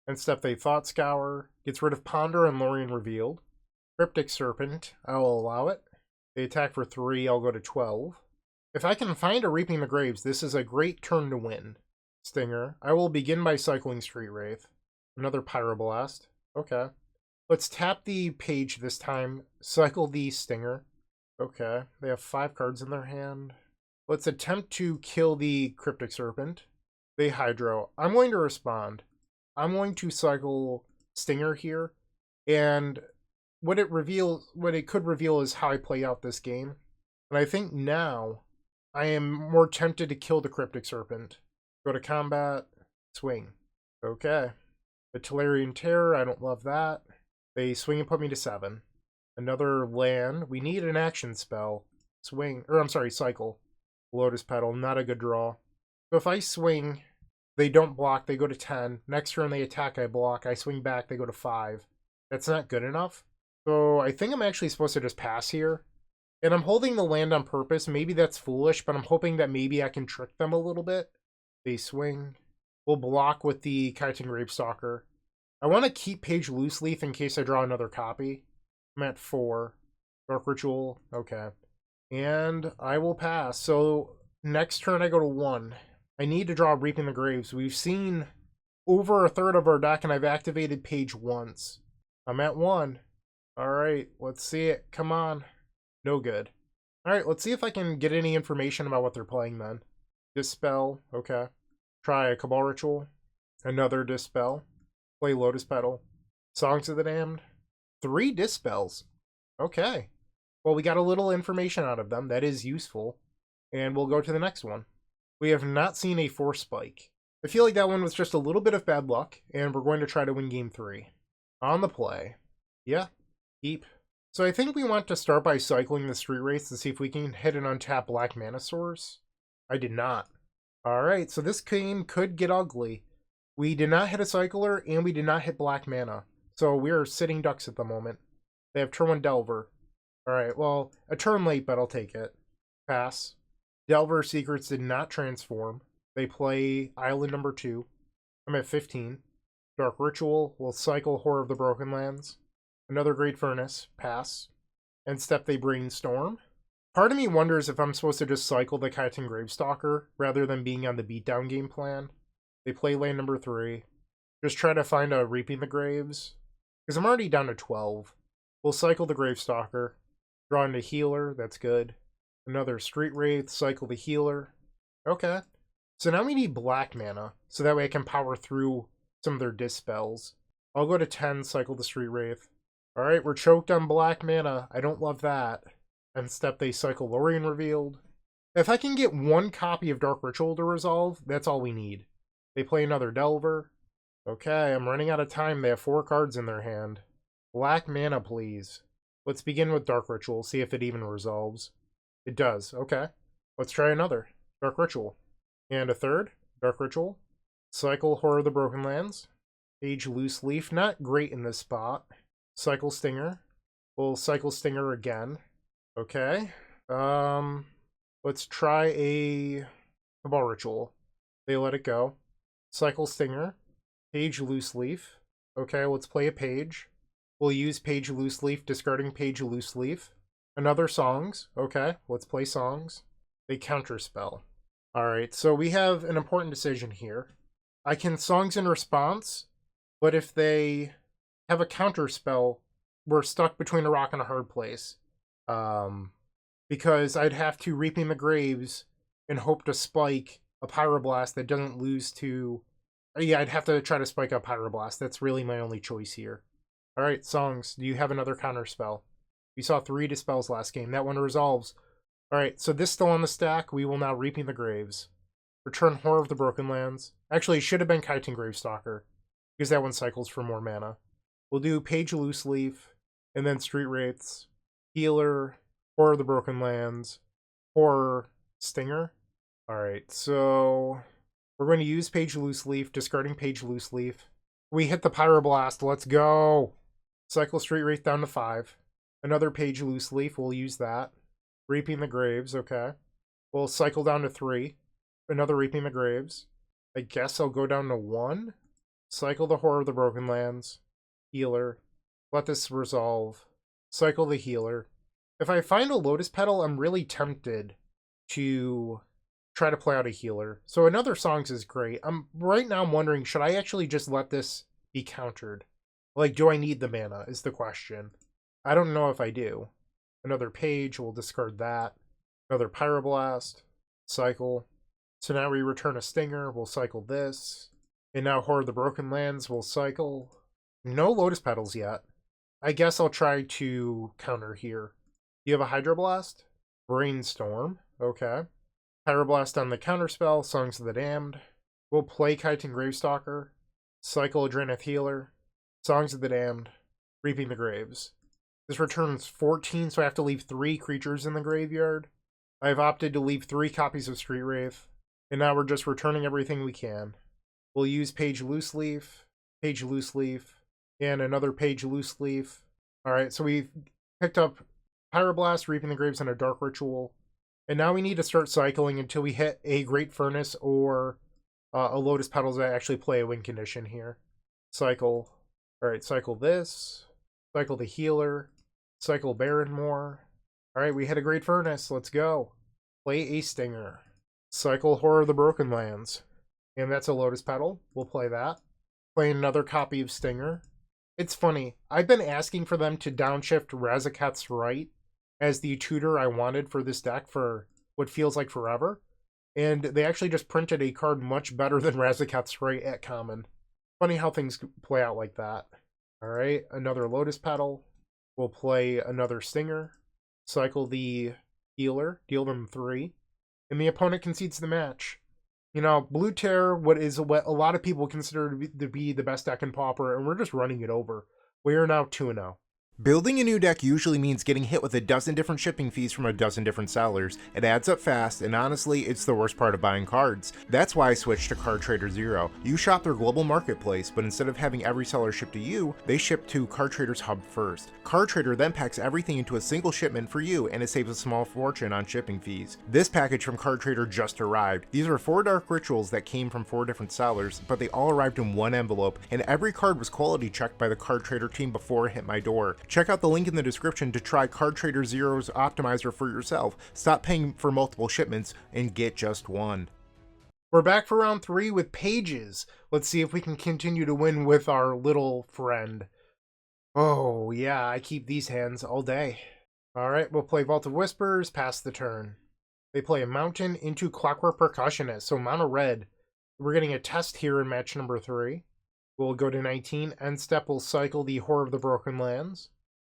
And step they Thought Scour. Gets rid of Ponder and Lorien Revealed. Cryptic Serpent, I will allow it. They attack for 3, I'll go to 12. If I can find a Reaping the Graves, this is a great turn to win. Stinger. I will begin by cycling Street Wraith. Another Pyroblast. Okay. Let's tap the page this time. Cycle the Stinger. Okay. They have 5 cards in their hand. Let's attempt to kill the Cryptic Serpent. They Hydro. I'm going to respond. I'm going to cycle Stinger here. And what it could reveal is how I play out this game. And I think now I am more tempted to kill the Cryptic Serpent. Go to combat, swing. Okay. The Tolarian Terror, I don't love that. They swing and put me to 7. Another land. We need an action spell. Swing, or I'm sorry, cycle. Lotus Petal, not a good draw. So if I swing, they don't block, they go to 10. Next turn they attack, I block. I swing back, they go to 5. That's not good enough. So I think I'm actually supposed to just pass here. And I'm holding the land on purpose. Maybe that's foolish, but I'm hoping that maybe I can trick them a little bit. They swing. We'll block with the Chitin Gravestalker. I want to keep Page Loose Leaf in case I draw another copy. I'm at 4. Dark Ritual. Okay. And I will pass. So next turn I go to 1. I need to draw Reaping the Graves. We've seen over a third of our deck, and I've activated Page once. I'm at 1. Alright, let's see it. Come on. No good. Alright, let's see if I can get any information about what they're playing then. Dispel. Okay. Try a Cabal Ritual. Another Dispel. Play Lotus Petal. Songs of the Damned. 3 Dispels. Okay. Well, we got a little information out of them. That is useful. And we'll go to the next one. We have not seen a Force Spike. I feel like that one was just a little bit of bad luck, and we're going to try to win game 3. On the play. Yeah. Keep. So I think we want to start by cycling the Street Wraiths to see if we can hit an untapped black mana source. I did not. Alright, so this game could get ugly. We did not hit a cycler, and we did not hit black mana. So we are sitting ducks at the moment. They have turn 1 Delver. Alright, well, a turn late, but I'll take it. Pass. Delver Secrets did not transform. They play Island number 2. I'm at 15. Dark Ritual will cycle Horror of the Broken Lands. Another Great Furnace. Pass. End step they Brainstorm. Part of me wonders if I'm supposed to just cycle the Chitin Gravestalker rather than being on the beatdown game plan. They play land number 3. Just try to find a Reaping the Graves. Because I'm already down to 12. We'll cycle the Gravestalker. Draw into Healer. That's good. Another Street Wraith. Cycle the Healer. Okay. So now we need black mana. So that way I can power through some of their Dispels. I'll go to 10. Cycle the Street Wraith. Alright, we're choked on black mana. I don't love that. End step, they cycle Lorien Revealed. If I can get one copy of Dark Ritual to resolve, that's all we need. They play another Delver. Okay, I'm running out of time. They have 4 cards in their hand. Black mana, please. Let's begin with Dark Ritual, see if it even resolves. It does, okay. Let's try another. Dark Ritual. And a third. Dark Ritual. Cycle Horror of the Broken Lands. Page Loose Leaf, not great in this spot. Cycle Stinger. We'll cycle Stinger again. Okay. Let's try a Cabal Ritual. They let it go. Cycle Stinger. Page Loose Leaf. Okay, let's play a page. We'll use Page Loose Leaf, discarding Page Loose Leaf. Another Songs. Okay, let's play Songs. They counterspell. Alright, so we have an important decision here. I can Songs in response, but if they have a counterspell, we're stuck between a rock and a hard place. Because I'd have to Reaping the Graves and hope to spike a Pyroblast that doesn't lose to... Yeah, I'd have to try to spike a Pyroblast. That's really my only choice here. Alright, Songs, do you have another counterspell? We saw 3 dispels last game. That one resolves. Alright, so this still on the stack. We will now Reaping the Graves. Return Horror of the Broken Lands. Actually, it should have been Chitin Gravestalker, because that one cycles for more mana. We'll do Page Loose Leaf, and then Street Wraiths, Healer, Horror of the Broken Lands, Horror, Stinger. Alright, so we're going to use Page Loose Leaf, discarding Page Loose Leaf. We hit the Pyroblast, let's go! Cycle Street Wraith down to 5. Another Page Loose Leaf, we'll use that. Reaping the Graves, okay. We'll cycle down to 3. Another Reaping the Graves. I guess I'll go down to 1. Cycle the Horror of the Broken Lands. Healer. Let this resolve. Cycle the Healer. If I find a Lotus Petal, I'm really tempted to try to play out a Healer. So another Songs is great. Right now I'm wondering, should I actually just let this be countered? Like, do I need the mana is the question. I don't know if I do. Another Page, we'll discard that. Another Pyroblast. Cycle. So now we return a Stinger, we'll cycle this. And now Horror of the Broken Lands, we'll cycle. No Lotus Petals yet. I guess I'll try to counter here. You have a Hydroblast? Brainstorm, okay. Pyroblast on the counterspell, Songs of the Damned. We'll play Chitin Gravestalker. Cycle Adrenith Healer. Songs of the Damned. Reaping the Graves. This returns 14, so I have to leave 3 creatures in the graveyard. I've opted to leave 3 copies of Street Wraith. And now we're just returning everything we can. We'll use Page Loose Leaf, Page Loose Leaf, and another Page Loose Leaf. Alright, so we've picked up Pyroblast, Reaping the Graves, and a Dark Ritual. And now we need to start cycling until we hit a Great Furnace or a Lotus Petals that actually play a win condition here. Cycle. Alright, cycle this. Cycle the Healer. Cycle Barrenmore. Alright, we hit a Great Furnace. Let's go. Play a Stinger. Cycle Horror of the Broken Lands. And that's a Lotus Petal. We'll play that. Play another copy of Stinger. It's funny. I've been asking for them to downshift Razaketh's Right as the tutor I wanted for this deck for what feels like forever. And they actually just printed a card much better than Razaketh's Right at common. Funny how things play out like that. Alright, another Lotus Petal. We'll play another Stinger. Cycle the Healer. Deal them 3. And the opponent concedes the match. You know, Blue Terror, what a lot of people consider to be the best deck in Pauper, and we're just running it over. We are now 2-0. Building a new deck usually means getting hit with a dozen different shipping fees from a dozen different sellers. It adds up fast, and honestly, it's the worst part of buying cards. That's why I switched to Card Trader Zero. You shop their global marketplace, but instead of having every seller ship to you, they ship to Card Trader's hub first. Card Trader then packs everything into a single shipment for you, and it saves a small fortune on shipping fees. This package from Card Trader just arrived. These are 4 Dark Rituals that came from 4 different sellers, but they all arrived in one envelope, and every card was quality checked by the Card Trader team before it hit my door. Check out the link in the description to try Card Trader Zero's optimizer for yourself. Stop paying for multiple shipments and get just one. We're back for round 3 with Pages. Let's see if we can continue to win with our little friend. Oh yeah, I keep these hands all day. Alright, we'll play Vault of Whispers, pass the turn. They play a Mountain into Clockwork Percussionist, so mono red. We're getting a test here in match number 3. We'll go to 19. End step will cycle the Horror of the Broken Lands.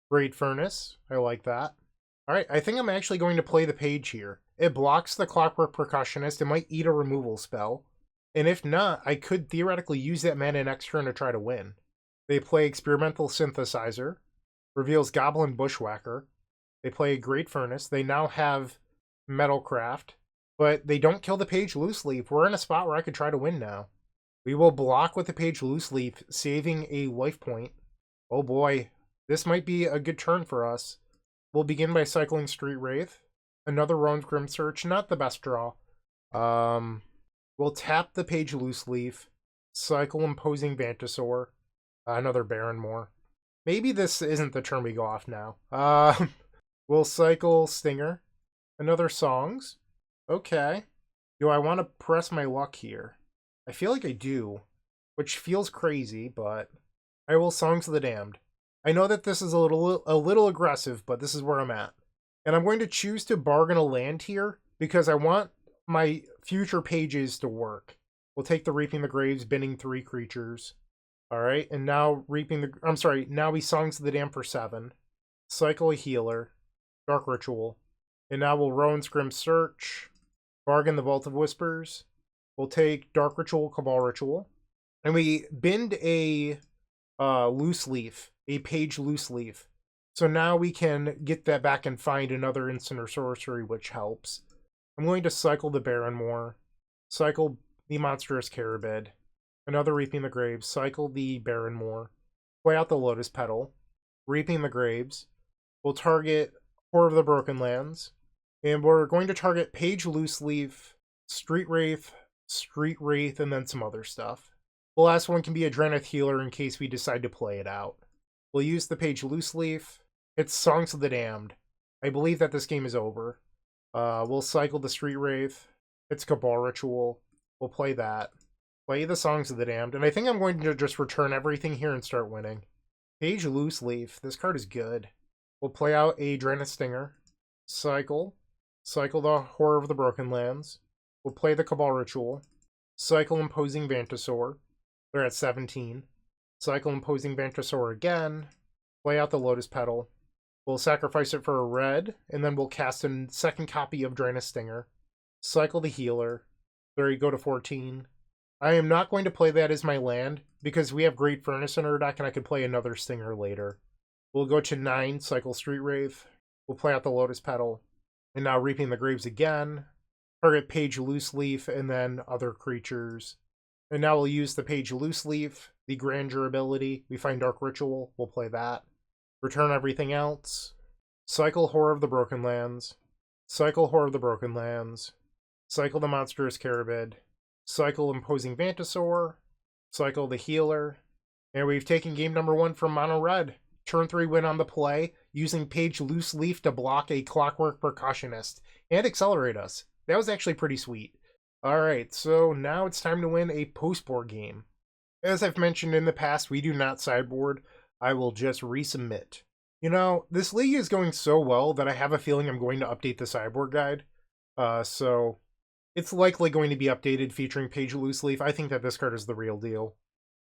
Great Furnace. I like that. Alright, I think I'm actually going to play the page here. It blocks the Clockwork Percussionist. It might eat a removal spell. And if not, I could theoretically use that mana next turn to try to win. They play Experimental Synthesizer. Reveals Goblin Bushwhacker. They play a Great Furnace. They now have Metalcraft. But they don't kill the page Loose Leaf. We're in a spot where I could try to win now. We will block with the page Loose Leaf, saving a life point. Oh boy, this might be a good turn for us. We'll begin by cycling Street Wraith. Another Roan's Grim Search, not the best draw. We'll tap the page Loose Leaf. Cycle Imposing Vantasaur. Another Barrenmore. Maybe this isn't the turn we go off now. We'll cycle Stinger. Another Songs. Okay. Do I want to press my luck here? I feel like I do, which feels crazy, but I will Songs of the Damned. I know that this is a little aggressive, but this is where I'm at. And I'm going to choose to bargain a land here because I want my future pages to work. We'll take the Reaping the Graves, binning 3 creatures. Alright, and now now we Songs of the Damned for 7. Cycle a Healer. Dark Ritual. And now we'll Roan's Grim Search. Bargain the Vault of Whispers. We'll take Dark Ritual, Cabal Ritual. And we bind a Loose Leaf. A page Loose Leaf. So now we can get that back and find another instant or sorcery, which helps. I'm going to cycle the Barrenmore. Cycle the Monstrous Carabid. Another Reaping the Graves. Cycle the Barrenmore. Play out the Lotus Petal. Reaping the Graves. We'll target Horror of the Broken Lands. And we're going to target Page Loose Leaf, Street Wraith, and then some other stuff. The last one can be a Drenith Healer in case we decide to play it out. We'll use the page Loose Leaf. It's Songs of the Damned. I believe that this game is over. We'll cycle the Street Wraith. It's Cabal Ritual. We'll play that. Play the Songs of the Damned. And I think I'm going to just return everything here and start winning. Page Loose Leaf. This card is good. We'll play out a Drenith Stinger. Cycle. Cycle the Horror of the Broken Lands. We'll play the Cabal Ritual. Cycle Imposing Vantasaur. They're at 17. Cycle Imposing Vantasaur again. Play out the Lotus Petal. We'll sacrifice it for a red, and then we'll cast a second copy of Drenith Stinger. Cycle the Healer. There you go to 14. I am not going to play that as my land, because we have Great Furnace in our deck, and I could play another Stinger later. We'll go to 9, cycle Street Wraith. We'll play out the Lotus Petal. And now Reaping the Graves again. Target page Loose Leaf, and then other creatures. And now we'll use the page Loose Leaf, the Grandeur ability. We find Dark Ritual. We'll play that. Return everything else. Cycle Horror of the Broken Lands. Cycle Horror of the Broken Lands. Cycle the Monstrous Carabid. Cycle Imposing Vantasaur. Cycle the Healer. And we've taken game number 1 from Mono Red. Turn 3 win on the play, using page Loose Leaf to block a Clockwork Percussionist and accelerate us. That was actually pretty sweet. Alright, so now it's time to win a post-board game. As I've mentioned in the past, we do not sideboard. I will just resubmit. You know, this league is going so well that I have a feeling I'm going to update the sideboard guide. So it's likely going to be updated featuring page Loose Leaf. I think that this card is the real deal.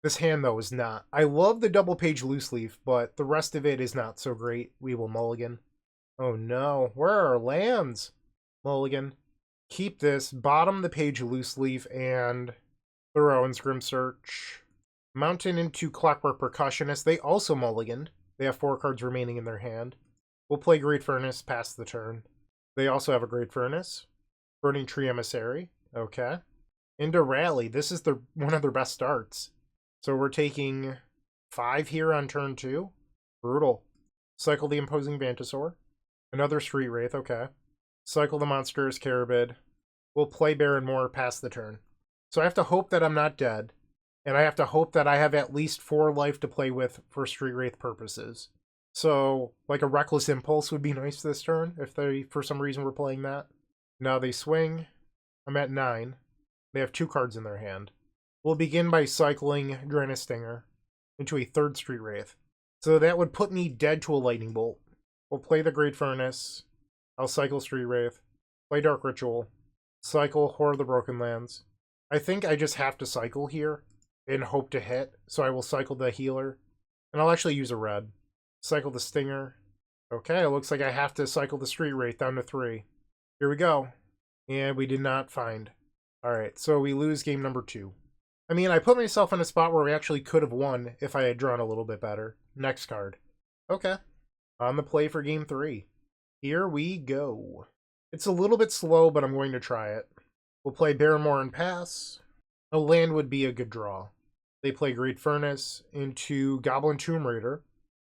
This hand, though, is not. I love the double page Loose Leaf, but the rest of it is not so great. We will mulligan. Oh no, where are our lands? Mulligan. Keep this, bottom the page Loose Leaf, and the Rowan's Grim Search. Mountain into Clockwork Percussionist. They also mulliganed. They have 4 cards remaining in their hand. We'll play Great Furnace, pass the turn. They also have a Great Furnace. Burning Tree Emissary. Okay. Into Rally. This is one of their best starts. So we're taking 5 here on turn 2. Brutal. Cycle the Imposing Vantasaur. Another Street Wraith, okay. Cycle the Monstrous Carabid. We'll play Barrenmore, pass the turn. So I have to hope that I'm not dead. And I have to hope that I have at least 4 life to play with for Street Wraith purposes. So, like a Reckless Impulse would be nice this turn, if they, for some reason, were playing that. Now they swing. I'm at 9. They have 2 cards in their hand. We'll begin by cycling Drenith Stinger into a 3rd Street Wraith. So that would put me dead to a Lightning Bolt. We'll play the Great Furnace. I'll cycle Street Wraith. Play Dark Ritual. Cycle Horror of the Broken Lands. I think I just have to cycle here and hope to hit. So I will cycle the Healer. And I'll actually use a red. Cycle the Stinger. Okay, it looks like I have to cycle the Street Wraith down to 3. Here we go. And we did not find. Alright, so we lose game number 2. I mean, I put myself in a spot where we actually could have won if I had drawn a little bit better. Next card. Okay. On the play for game 3. Here we go. It's a little bit slow, but I'm going to try it. We'll play Barrymore and pass. A land would be a good draw. They play Great Furnace into Goblin Tomb Raider.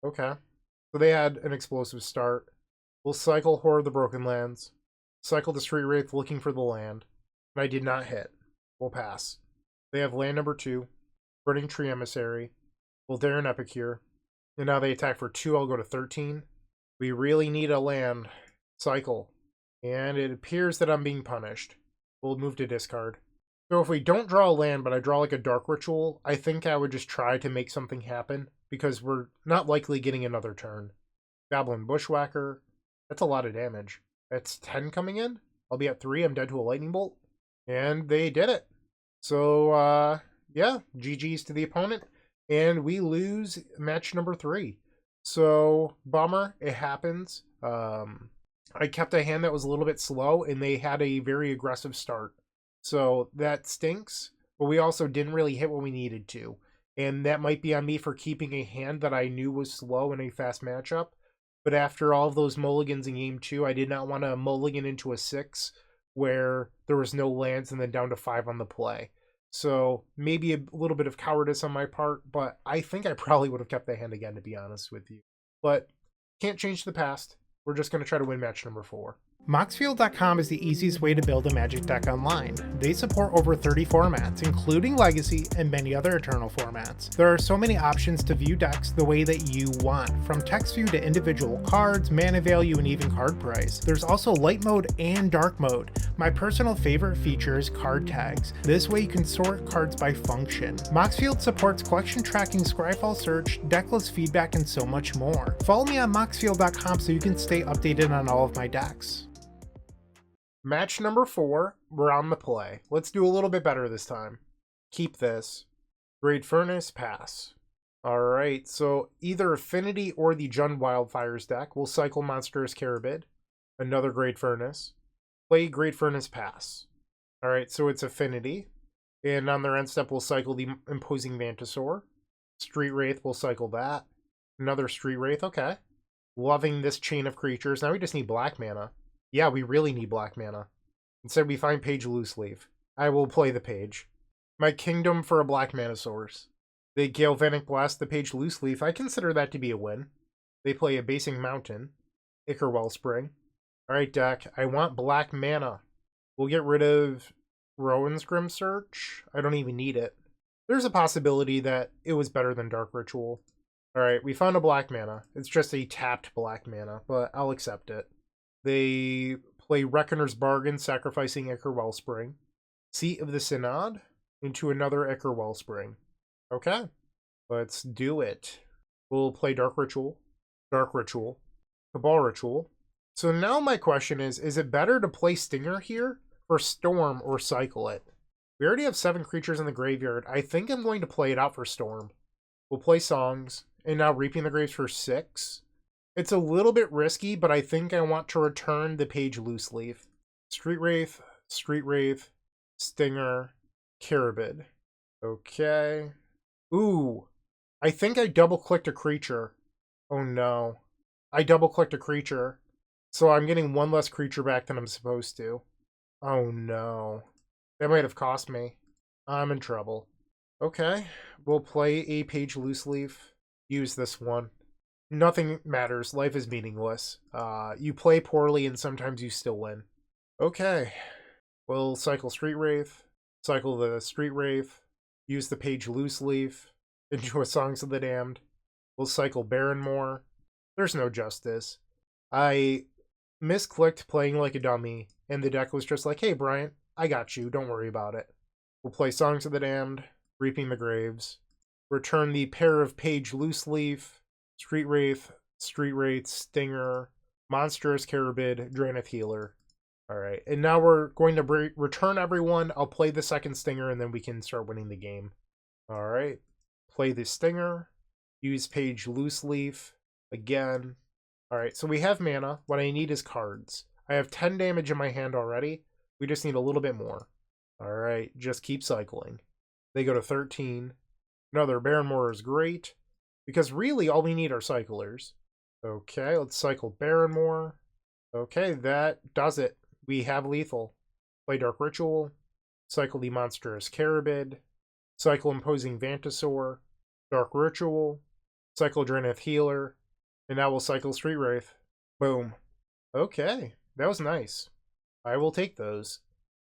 Okay. So they had an explosive start. We'll cycle Horror of the Broken Lands. Cycle the Street Wraith looking for the land. And I did not hit. We'll pass. They have land number 2. Burning Tree Emissary. We'll dare an Epicure. And now they attack for 2. I'll go to 13. We really need a land. Cycle. And it appears that I'm being punished. We'll move to discard. So if we don't draw a land, but I draw like a Dark Ritual, I think I would just try to make something happen, because we're not likely getting another turn. Goblin Bushwhacker. That's a lot of damage. That's 10 coming in. I'll be at 3. I'm dead to a Lightning Bolt. And they did it. So, yeah, GG's to the opponent. And we lose match number 3. So, bummer. It happens. I kept a hand that was a little bit slow, and they had a very aggressive start. So that stinks, but we also didn't really hit what we needed to. And that might be on me for keeping a hand that I knew was slow in a fast matchup. But after all of those mulligans in game 2, I did not want to mulligan into a 6 where there was no lands and then down to 5 on the play. So maybe a little bit of cowardice on my part, but I think I probably would have kept the hand again, to be honest with you. But can't change the past. We're just going to try to win match number 4. Moxfield.com is the easiest way to build a Magic deck online. They support over 30 formats, including Legacy and many other Eternal formats. There are so many options to view decks the way that you want, from text view to individual cards, mana value, and even card price. There's also light mode and dark mode. My personal favorite feature is card tags. This way you can sort cards by function. Moxfield supports collection tracking, Scryfall search, decklist feedback, and so much more. Follow me on Moxfield.com so you can stay updated on all of my decks. Match number 4, we're on the play. Let's do a little bit better this time. Keep this. Great Furnace, pass. Alright, so either Affinity or the Jund Wildfires deck will cycle Monstrous Carabid. Another Great Furnace. Play Great Furnace, pass. Alright, so it's Affinity. And on their end step, we'll cycle the Imposing Mantisaur. Street Wraith will cycle that. Another Street Wraith, okay. Loving this chain of creatures. Now we just need black mana. Yeah, we really need black mana. Instead, we find Page Loose Leaf. I will play the Page. My Kingdom for a black mana source. They Galvanic Blast the Page Loose Leaf. I consider that to be a win. They play a Basing Mountain. Ichor Wellspring. Alright, deck. I want black mana. We'll get rid of Rowan's Grim Search. I don't even need it. There's a possibility that it was better than Dark Ritual. Alright, we found a black mana. It's just a tapped black mana, but I'll accept it. They play Reckoner's Bargain, sacrificing Ichor Wellspring. Seat of the Synod into another Ichor Wellspring. Okay, let's do it. We'll play Dark Ritual, Cabal Ritual. So now my question is it better to play Stinger here, or Storm, or cycle it? We already have 7 creatures in the graveyard. I think I'm going to play it out for Storm. We'll play Songs, and now Reaping the Graves for 6. It's a little bit risky, but I think I want to return the Page Loose Leaf. Street Wraith, Stinger, Carabid. Okay. Ooh. I think I double-clicked a creature. Oh no. I double-clicked a creature. So I'm getting 1 less creature back than I'm supposed to. Oh no. That might have cost me. I'm in trouble. Okay. We'll play a Page Loose Leaf. Use this one. Nothing matters. Life is meaningless. You play poorly and sometimes you still win. Okay. We'll cycle Street Wraith. Cycle the Street Wraith. Use the Page Loose Leaf into a Songs of the Damned. We'll cycle Barrenmore. There's no justice. I misclicked playing like a dummy, and the deck was just like, hey, Bryant, I got you. Don't worry about it. We'll play Songs of the Damned, Reaping the Graves. Return the pair of Page Loose Leaf, Street Wraith, Stinger, Monstrous Carabid, Draenith Healer. Alright, and now we're going to return everyone. I'll play the second Stinger, and then we can start winning the game. Alright, play the Stinger, use Page Loose Leaf, Again. Alright, so we have mana. What I need is cards. I have 10 damage in my hand already. We just need a little bit more. Alright, just keep cycling. They go to 13. Another Barrenmoor is great, because really all we need are cyclers. Okay, let's cycle Barrenmoor. Okay, that does it. We have lethal. Play Dark Ritual. Cycle the Monstrous Carabid. Cycle Imposing Vantasaur. Dark Ritual. Cycle Draenith Healer. And now we'll cycle Street Wraith. Boom. Okay, that was nice. I will take those.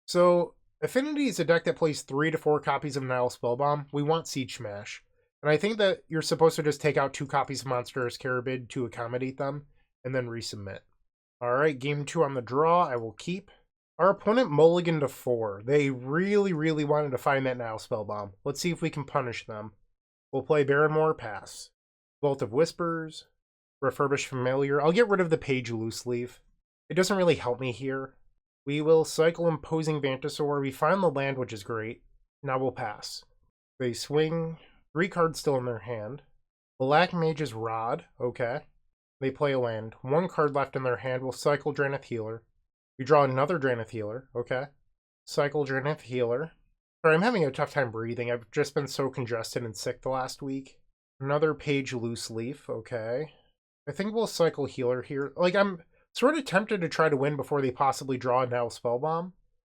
So, Affinity is a deck that plays 3 to 4 copies of Nile Spellbomb. We want Siege Smash. And I think that you're supposed to just take out 2 copies of Monstrous Carabid to accommodate them, and then resubmit. Alright, game 2 on the draw, I will keep. Our opponent mulliganed to 4. They really, really wanted to find that Nile Spellbomb. Let's see if we can punish them. We'll play Barrenmoor, pass. Vault of Whispers. Refurbished Familiar. I'll get rid of the Page Loose Leaf. It doesn't really help me here. We will cycle Imposing Vantasaur. We find the land, which is great. Now we'll pass. They swing. 3 cards still in their hand. Black Mage's Rod. Okay. They play a land. 1 card left in their hand. We'll cycle Draenith Healer. We draw another Draenith Healer. Okay. Cycle Draenith Healer. Sorry, I'm having a tough time breathing. I've just been so congested and sick the last week. Another Page Loose Leaf. Okay. I think we'll cycle Healer here. Like, I'm sort of tempted to try to win before they possibly draw a Nile Spellbomb.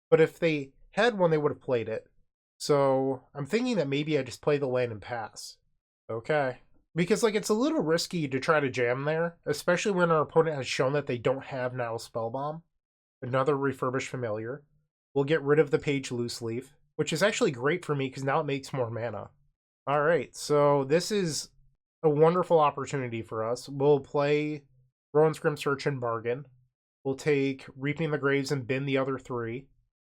But if they had one, they would have played it. So, I'm thinking that maybe I just play the land and pass. Okay. Because, like, it's a little risky to try to jam there. Especially when our opponent has shown that they don't have Nile Spellbomb. Another Refurbished Familiar. We'll get rid of the Page Loose Leaf. Which is actually great for me because now it makes more mana. Alright, so this is a wonderful opportunity for us. We'll play Rowan's Grim Search and Bargain. We'll take Reaping the Graves and bin the other 3.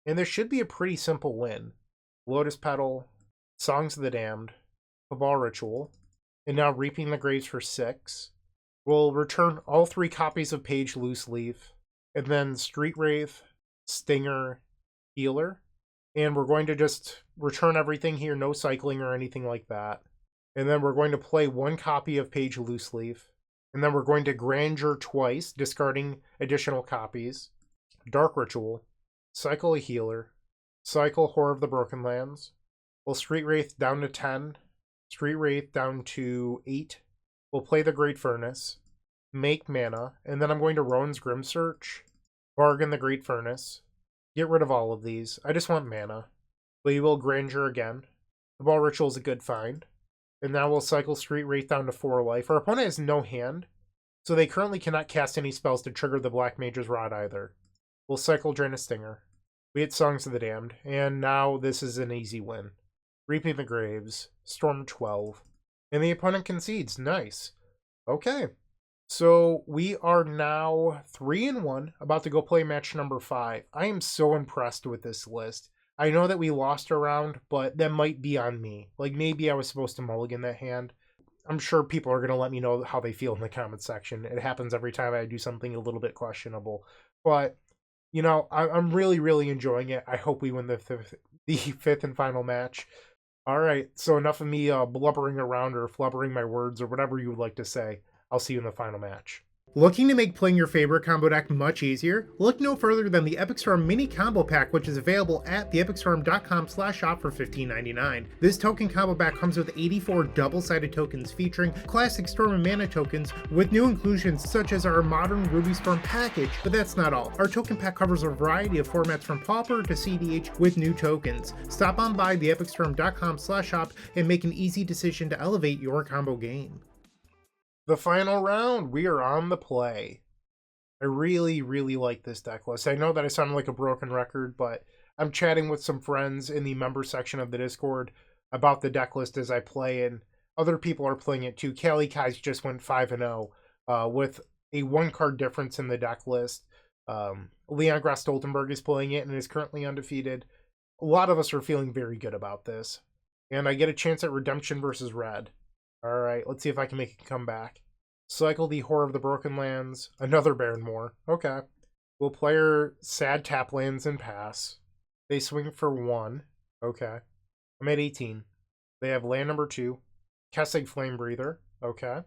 And this should be a pretty simple win. Lotus Petal, Songs of the Damned, Cabal Ritual, and now Reaping the Graves for 6. We'll return all 3 copies of Page Loose Leaf, and then Street Wraith, Stinger, Healer. And we're going to just return everything here, no cycling or anything like that. And then we're going to play 1 copy of Page Loose Leaf. And then we're going to Grandeur twice, discarding additional copies. Dark Ritual. Cycle a Healer. Cycle Horror of the Broken Lands. We'll Street Wraith down to 10. Street Wraith down to 8. We'll play the Great Furnace. Make mana. And then I'm going to Rowan's Grim Search. Bargain the Great Furnace. Get rid of all of these. I just want mana. We will Grandeur again. The Ball Ritual is a good find. And now we'll cycle Street Wraith down to 4 life. Our opponent has no hand, so they currently cannot cast any spells to trigger the Black Mage's Rod either. We'll cycle Draenith Stinger. We hit Songs of the Damned, and now this is an easy win. Reaping the Graves. Storm 12. And the opponent concedes. Nice. Okay. So we are now 3-1, about to go play match number 5. I am so impressed with this list. I know that we lost a round, but that might be on me. Like, maybe I was supposed to mulligan that hand. I'm sure people are going to let me know how they feel in the comments section. It happens every time I do something a little bit questionable. But, you know, I'm really, really enjoying it. I hope we win the fifth and final match. All right, so enough of me blubbering around or flubbering my words or whatever you would like to say. I'll see you in the final match. Looking to make playing your favorite combo deck much easier? Look no further than the Epic Storm Mini Combo Pack, which is available at theepicstorm.com/shop for $15.99. This token combo pack comes with 84 double-sided tokens featuring classic Storm and Mana tokens with new inclusions such as our modern Ruby Storm package, but that's not all. Our token pack covers a variety of formats from Pauper to CDH with new tokens. Stop on by theepicstorm.com/shop and make an easy decision to elevate your combo game. The final round, we are on the play. I really, really like this deck list. I know that I sound like a broken record, but I'm chatting with some friends in the member section of the Discord about the deck list as I play, and other people are playing it too. Cali Kai's just went 5-0 with a 1-card difference in the deck list. Leon Grass-Stoltenberg is playing it and is currently undefeated. A lot of us are feeling very good about this. And I get a chance at Redemption versus Red. Alright, let's see if I can make a comeback. Cycle the Horror of the Broken Lands. Another Barrenmoor. Okay. We'll play our Sad Tap Lands and pass. They swing for 1. Okay. I'm at 18. They have land number 2. Kessig Flame Breather. Okay.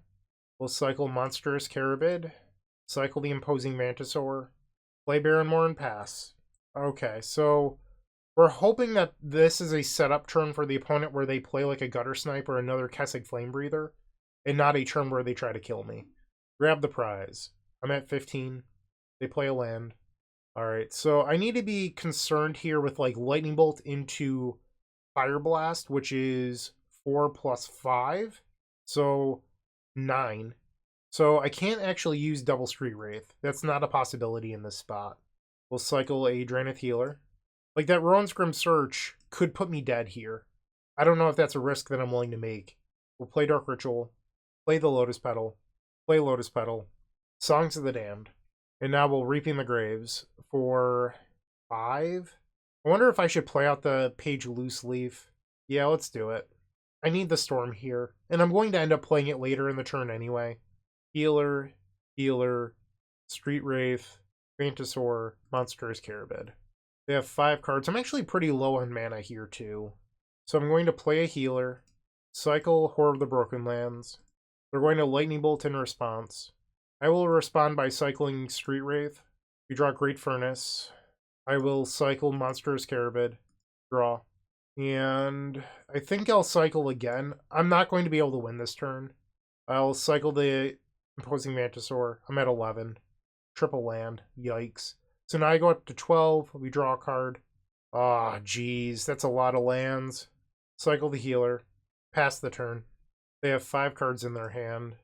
We'll cycle Monstrous Carabid, cycle the Imposing Mantisaur, play Baronmore and pass. Okay, so we're hoping that this is a setup turn for the opponent where they play like a Gutter Snipe or another Kessig Flame Breather, and not a turn where they try to kill me. Grab the prize. I'm at 15. They play a land. Alright, so I need to be concerned here with like Lightning Bolt into Fire Blast, which is 4 plus 5. So 9. So I can't actually use double Street Wraith. That's not a possibility in this spot. We'll cycle a Draenith Healer. Like that Rowan's Grim Search could put me dead here. I don't know if that's a risk that I'm willing to make. We'll play Dark Ritual, play the Lotus Petal, play Lotus Petal, Songs of the Damned, and now we'll Reaping the Graves for 5. I wonder if I should play out the Page Loose Leaf. Yeah, let's do it. I need the Storm here, and I'm going to end up playing it later in the turn anyway. Healer, Healer, Street Wraith, Mantisaur, Monstrous Carabid. They have 5 cards. I'm actually pretty low on mana here too. So I'm going to play a Healer, cycle Horror of the Broken Lands. They're going to Lightning Bolt in response. I will respond by cycling Street Wraith. We draw Great Furnace. I will cycle Monstrous Carabid. Draw. And I think I'll cycle again. I'm not going to be able to win this turn. I'll cycle the Imposing Mantisaur. I'm at 11. Triple land. Yikes. So now I go up to 12. We draw a card. Ah, geez. That's a lot of lands. Cycle the Healer. Pass the turn. They have 5 cards in their hand.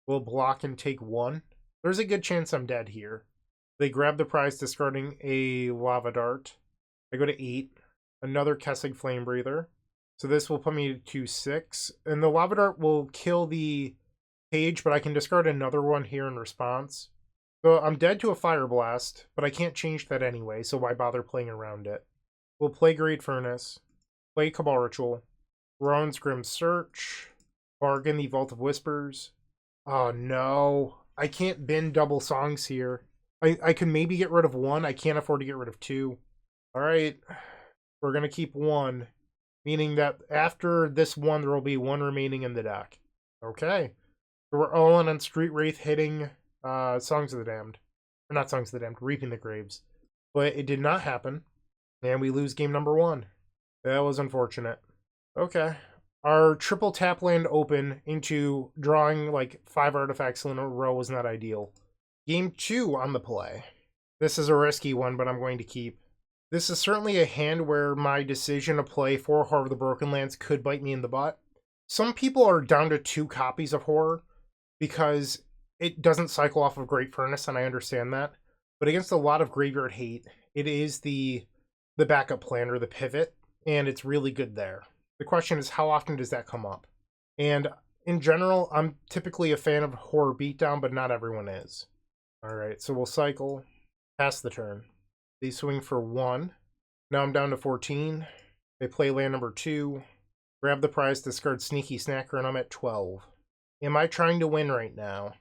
We'll block and take 1. There's a good chance I'm dead here. They grab the prize, discarding a Lava Dart. I go to 8. Another Kessig Flame Breather. So this will put me to 6. And the Lava Dart will kill the page, but I can discard another one here in response. So I'm dead to a Fire Blast, but I can't change that anyway, so why bother playing around it? We'll play Great Furnace, play Cabal Ritual, Rowan's Grim Search, bargain the Vault of Whispers. Oh no, I can't bin double songs here. I can maybe get rid of 1, I can't afford to get rid of 2. Alright, we're going to keep 1, meaning that after this 1 there will be 1 remaining in the deck. Okay, so we're all in on Street Wraith hitting Songs of the Damned. Or not Songs of the Damned, Reaping the Graves. But it did not happen. And we lose game number 1. That was unfortunate. Okay. Our triple tap land open into drawing like 5 artifacts in a row was not ideal. Game 2 on the play. This is a risky one, but I'm going to keep. This is certainly a hand where my decision to play 4 Horror of the Broken Lands could bite me in the butt. Some people are down to 2 copies of Horror because it doesn't cycle off of Great Furnace, and I understand that. But against a lot of graveyard hate, it is the backup plan or the pivot, and it's really good there. The question is, how often does that come up? And in general, I'm typically a fan of Horror Beatdown, but not everyone is. Alright, so we'll cycle, pass the turn. They swing for 1. Now I'm down to 14. They play land number 2. Grab the prize, discard Sneaky Snacker, and I'm at 12. Am I trying to win right now?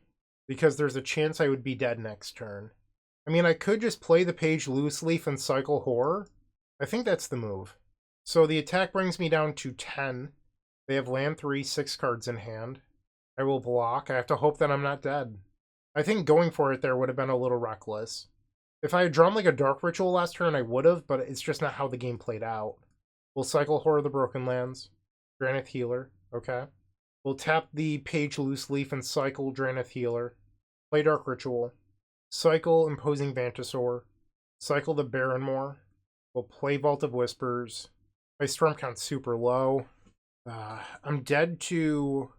Because there's a chance I would be dead next turn. I mean, I could just play the Page Loose Leaf and cycle Horror. I think that's the move. So the attack brings me down to 10. They have land 3, 6 cards in hand. I will block. I have to hope that I'm not dead. I think going for it there would have been a little reckless. If I had drawn like a Dark Ritual last turn, I would have, but it's just not how the game played out. We'll cycle Horror of the Broken Lands. Draenith Healer. Okay. We'll tap the Page Loose Leaf and cycle Draenith Healer. Play Dark Ritual. Cycle Imposing Mantisaur. Cycle the Baronmore. We'll play Vault of Whispers. My Storm count's super low. I'm dead to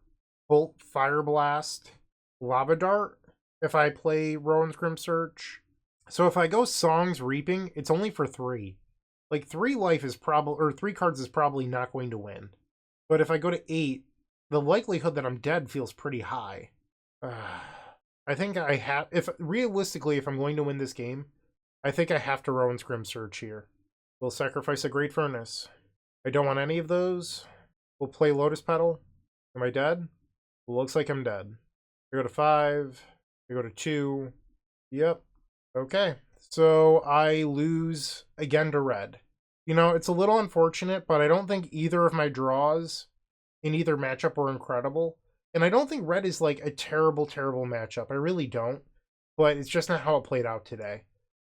Bolt, Fire Blast, Lava Dart if I play Rowan's Grim Search. So if I go Songs Reaping, it's only for 3. Like 3 life is probably, or 3 cards is probably not going to win. But if I go to 8, the likelihood that I'm dead feels pretty high. I think I have, realistically, if I'm going to win this game, I think I have to Rowan's Grim Search here. We'll sacrifice a Great Furnace. I don't want any of those. We'll play Lotus Petal. Am I dead? Well, looks like I'm dead. I go to 5. I go to 2. Yep. Okay. So I lose again to red. You know, it's a little unfortunate, but I don't think either of my draws in either matchup were incredible. And I don't think red is like a terrible, terrible matchup. I really don't. But it's just not how it played out today.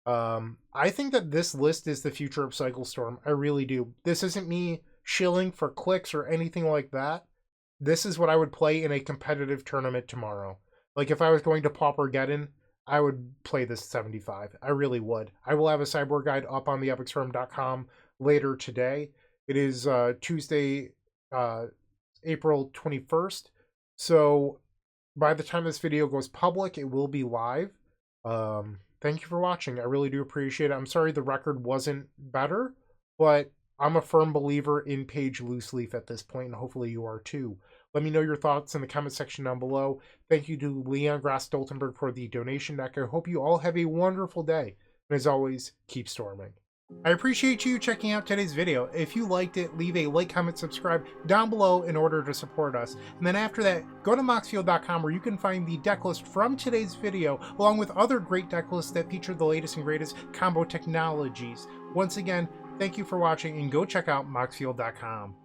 I think that this list is the future of Cycle Storm. I really do. This isn't me shilling for clicks or anything like that. This is what I would play in a competitive tournament tomorrow. Like if I was going to Paupergeddon, I would play this 75. I really would. I will have a sideboard guide up on theepicstorm.com later today. It is Tuesday, April 21st. So by the time this video goes public, it will be live. Thank you for watching. I really do appreciate it. I'm sorry the record wasn't better, but I'm a firm believer in Page Loose Leaf at this point, and hopefully you are too. Let me know your thoughts in the comment section down below. Thank you to Leon Grass Stoltenberg for the donation deck. I hope you all have a wonderful day. And as always, keep storming. I appreciate you checking out today's video. If you liked it, leave a like, comment, subscribe down below in order to support us. And then after that, go to moxfield.com where you can find the deck list from today's video, along with other great deck lists that feature the latest and greatest combo technologies. Once again, thank you for watching, and go check out moxfield.com.